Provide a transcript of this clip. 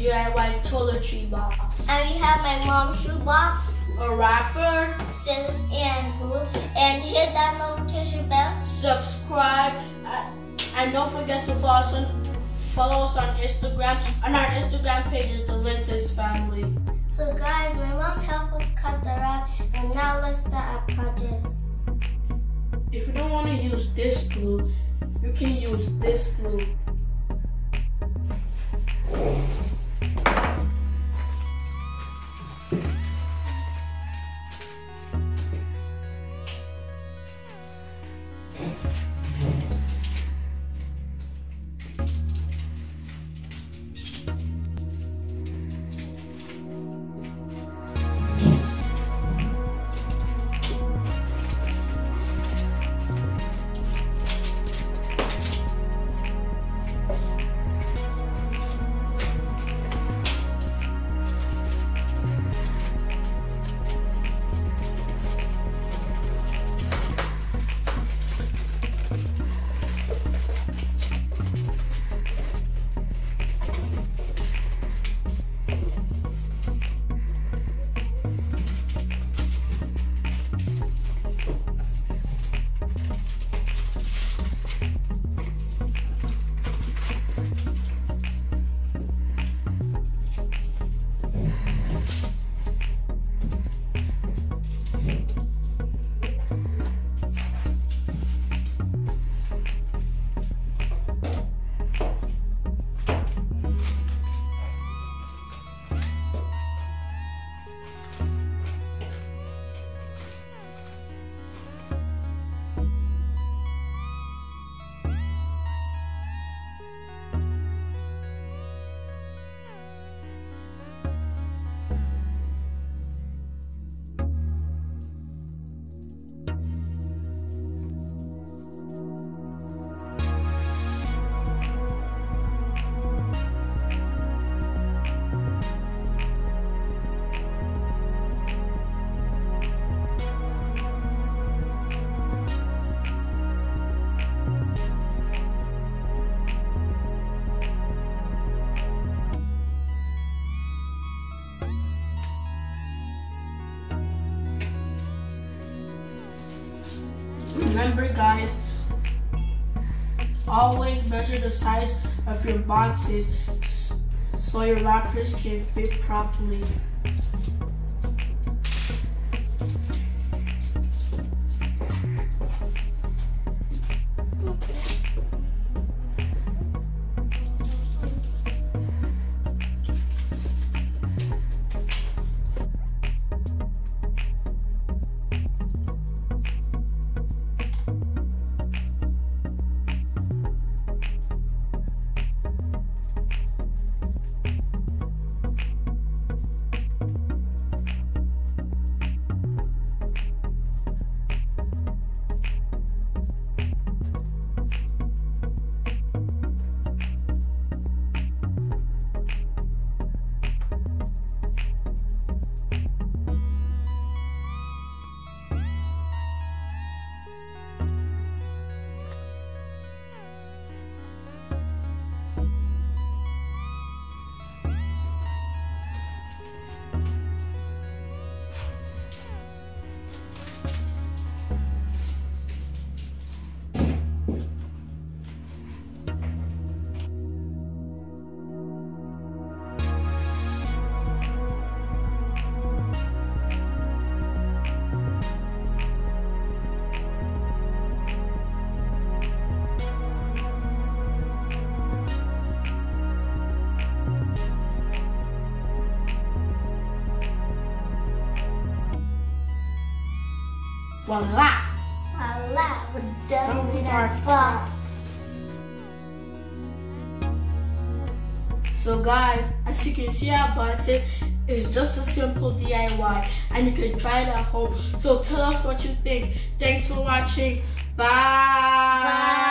DIY toiletry box. And we have my mom's shoebox, A wrapper. scissors, and glue. And hit that notification bell. Subscribe. And don't forget to follow us on Instagram. And our Instagram page is The Vintage Family. So guys, my mom helped us cut the wrap. And now let's start our project. If you don't want to use this glue, you can use this glue. Remember guys, always measure the size of your boxes so your wrappers can fit properly. Voila! Voila, we're done with our box. So guys, as you can see our boxes, it's just a simple DIY and you can try it at home. So tell us what you think. Thanks for watching. Bye! Bye.